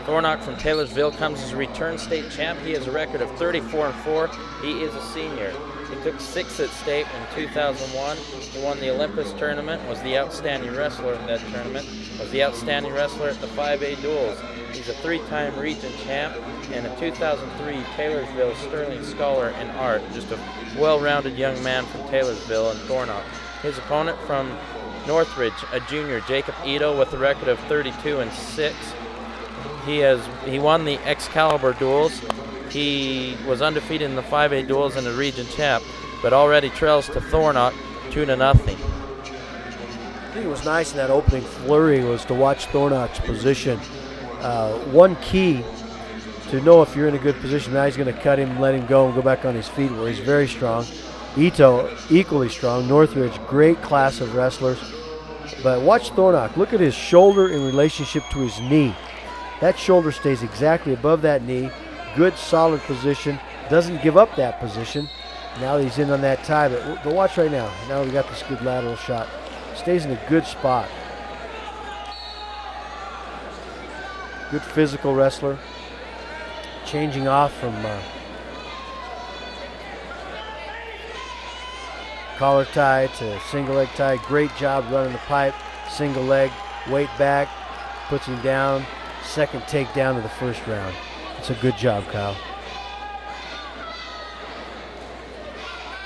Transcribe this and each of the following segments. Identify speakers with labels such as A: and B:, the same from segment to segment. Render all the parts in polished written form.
A: Thornock from Taylorsville comes as a return state champ. He has a record of 34-4. He is a senior. He took 6th at state in 2001. He won the Olympus tournament, was the outstanding wrestler in that tournament, was the outstanding wrestler at the 5A duels. He's a 3-time region champ and a 2003 Taylorsville Sterling Scholar in art. Just a well-rounded young man from Taylorsville and Thornock. His opponent from Northridge, a junior, Jacob Ito, with a record of 32-6. He won the Excalibur duels. He was undefeated in the 5A duels and a region champ, but already trails to Thornock 2-0.
B: I think it was nice in that opening flurry was to watch Thornock's position. One key to know if you're in a good position, now he's going to cut him, let him go, and go back on his feet where he's very strong. Ito, equally strong. Northridge, great class of wrestlers. But watch Thornock. Look at his shoulder in relationship to his knee. That shoulder stays exactly above that knee. Good, solid position. Doesn't give up that position. Now he's in on that tie, but watch right now. Now we got this good lateral shot. Stays in a good spot. Good physical wrestler. Changing off from collar tie to single leg tie. Great job running the pipe. Single leg, weight back, puts him down. Second takedown of the first round. It's a good job, Kyle.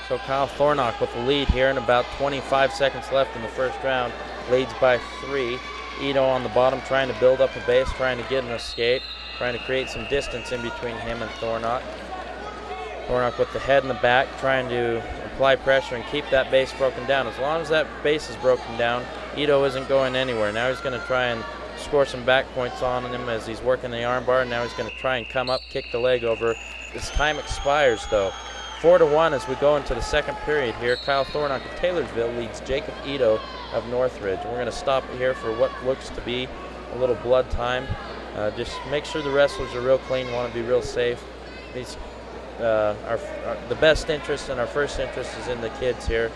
A: So Kyle Thornock with the lead here and about 25 seconds left in the first round. Leads by 3. Ito on the bottom trying to build up a base, trying to get an escape, trying to create some distance in between him and Thornock. Thornock with the head in the back, trying to apply pressure and keep that base broken down. As long as that base is broken down, Ito isn't going anywhere. Now he's going to try and score some back points on him as he's working the arm bar. Now he's going to try and come up, kick the leg over. This time expires though. 4-1 as we go into the second period here. Kyle Thornock of Taylorsville leads Jacob Ito of Northridge. And we're going to stop here for what looks to be a little blood time. Just make sure the wrestlers are real clean, want to be real safe. These, the best interest and our first interest is in the kids here.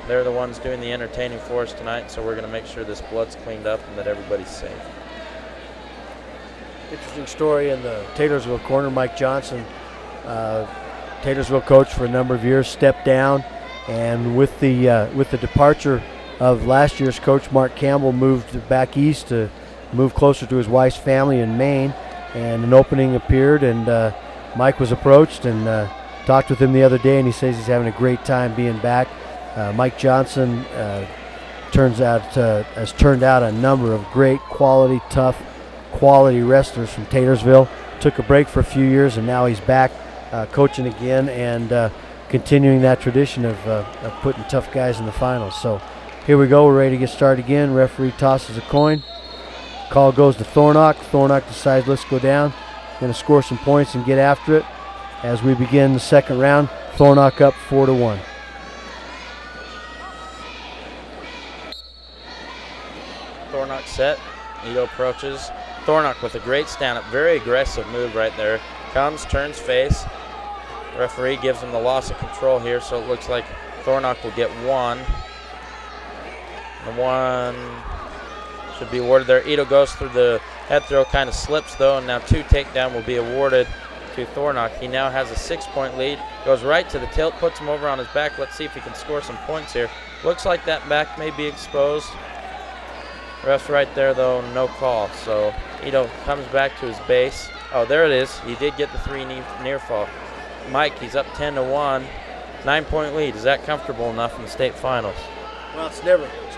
A: They're the ones doing the entertaining for us tonight, so we're going to make sure this blood's cleaned up and that everybody's safe.
B: Interesting story in the Taylorsville corner. Mike Johnson, Taylorsville coach for a number of years, stepped down, and with the departure of last year's coach, Mark Campbell moved back east to move closer to his wife's family in Maine, and an opening appeared, and Mike was approached and talked with him the other day, and he says he's having a great time being back. Mike Johnson has turned out a number of great quality, tough quality wrestlers from Taylorsville. Took a break for a few years, and now he's back coaching again and continuing that tradition of putting tough guys in the finals. So here we go. We're ready to get started again. Referee tosses a coin. Call goes to Thornock. Thornock decides, let's go down. Going to score some points and get after it. As we begin the second round, Thornock up 4-1.
A: Thornock set. Ito approaches. Thornock with a great stand-up. Very aggressive move right there. Comes, turns face. Referee gives him the loss of control here, so it looks like Thornock will get 1. The 1 should be awarded there. Ito goes through the head throw, kind of slips though, and now 2 takedown will be awarded to Thornock. He now has a 6-point lead. Goes right to the tilt, puts him over on his back. Let's see if he can score some points here. Looks like that back may be exposed. Ref's right there though, no call. So Ito comes back to his base. Oh, there it is. He did get the 3 near fall. Mike, he's up 10-1. 9-point lead. Is that comfortable enough in the state finals?
B: Well, it's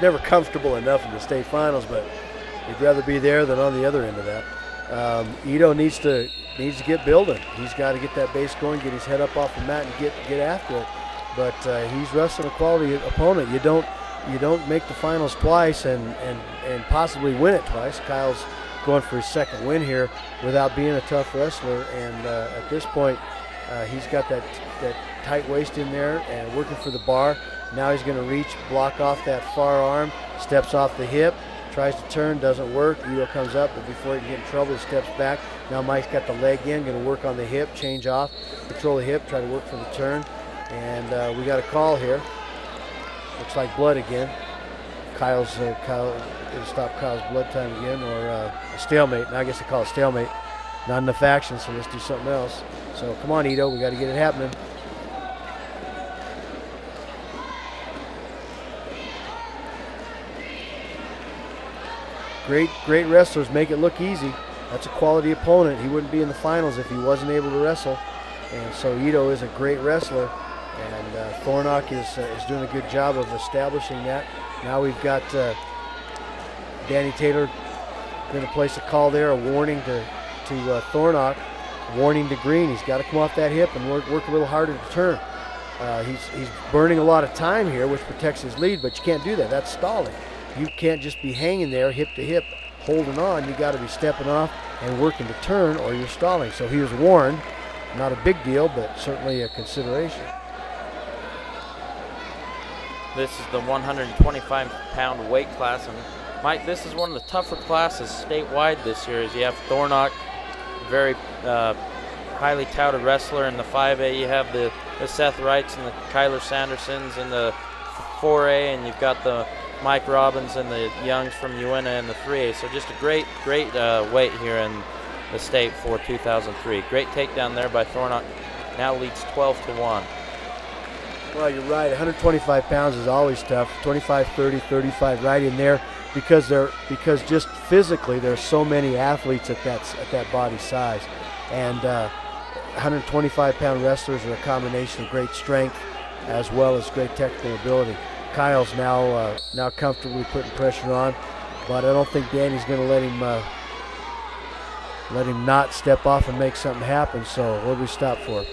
B: never comfortable enough in the state finals, but you'd rather be there than on the other end of that. Ito needs to get building. He's got to get that base going, get his head up off the mat, and get after it. But he's wrestling a quality opponent. You don't make the finals twice and possibly win it twice. Kyle's going for his second win here without being a tough wrestler, and at this point, he's got that tight waist in there and working for the bar. Now he's going to reach, block off that far arm, steps off the hip, tries to turn, doesn't work. Ito comes up, but before he can get in trouble, he steps back. Now Mike's got the leg in, going to work on the hip, change off, control the hip, try to work for the turn. And we got a call here. Looks like blood again. Kyle's it'll stop Kyle's blood time again, or a stalemate. Now I guess they call it stalemate. Not enough action, so let's do something else. So come on, Ito, we got to get it happening. Great wrestlers make it look easy. That's a quality opponent. He wouldn't be in the finals if he wasn't able to wrestle. And so Ito is a great wrestler, and Thornock is doing a good job of establishing that. Now we've got Danny Taylor going to place a call there, a warning to Thornock, warning to Green. He's got to come off that hip and work a little harder to turn. He's burning a lot of time here, which protects his lead, but you can't do that. That's stalling. You can't just be hanging there hip to hip, holding on. You got to be stepping off and working to turn, or you're stalling. So he was warned. Not a big deal, but certainly a consideration.
A: This is the 125-pound weight class, and Mike, this is one of the tougher classes statewide this year. As you have Thornock, very highly touted wrestler in the 5A. You have the Seth Wrights and the Kyler Sandersons in the 4A, and you've got the Mike Robbins and the Youngs from UNA in the 3A. So just a great weight here in the state for 2003. Great takedown there by Thornock. Now leads 12-1.
B: Well, you're right. 125 pounds is always tough. 25, 30, 35, right in there, because just physically there's so many athletes at that body size, and 125-pound wrestlers are a combination of great strength as well as great technical ability. Kyle's now comfortably putting pressure on, but I don't think Danny's going to let him not step off and make something happen. So what do we stop for?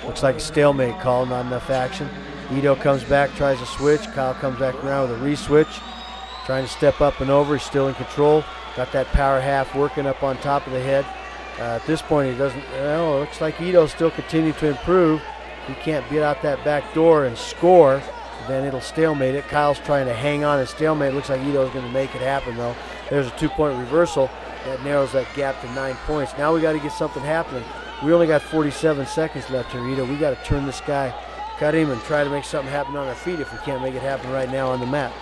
B: Looks like a stalemate call, not enough action. Ito comes back, tries to switch. Kyle comes back around with a re-switch, trying to step up and over. He's still in control. Got that power half working up on top of the head. At this point, he doesn't. Well, it looks like Ito still continues to improve. He can't get out that back door and score, then it'll stalemate it. Kyle's trying to hang on and stalemate. Looks like Ito's going to make it happen, though. There's a 2-point reversal. That narrows that gap to 9 points. Now we got to get something happening. We only got 47 seconds left here, Ito. We got to turn this guy, cut him, and try to make something happen on our feet if we can't make it happen right now on the mat.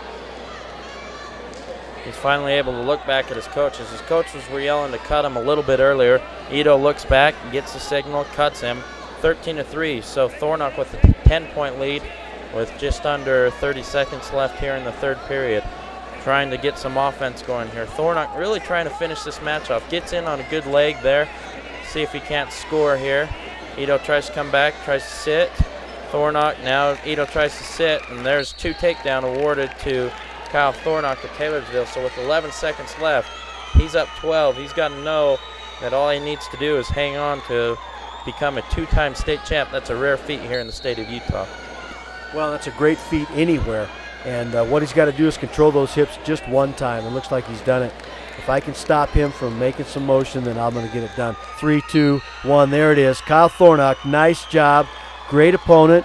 A: He's finally able to look back at his coaches. His coaches were yelling to cut him a little bit earlier. Ito looks back, gets the signal, cuts him. 13-3. So Thornock with a 10-point lead with just under 30 seconds left here in the third period. Trying to get some offense going here. Thornock really trying to finish this match off. Gets in on a good leg there. See if he can't score here. Ito tries to come back, tries to sit. Thornock, now Ito tries to sit, and there's 2 takedown awarded to Kyle Thornock of Taylorsville. So with 11 seconds left, he's up 12. He's got to know that all he needs to do is hang on to become a 2-time state champ. That's a rare feat here in the state of Utah.
B: Well, that's a great feat anywhere. And what he's got to do is control those hips just one time. It looks like he's done it. If I can stop him from making some motion, then I'm going to get it done. 3, 2, 1. There it is. Kyle Thornock, nice job. Great opponent.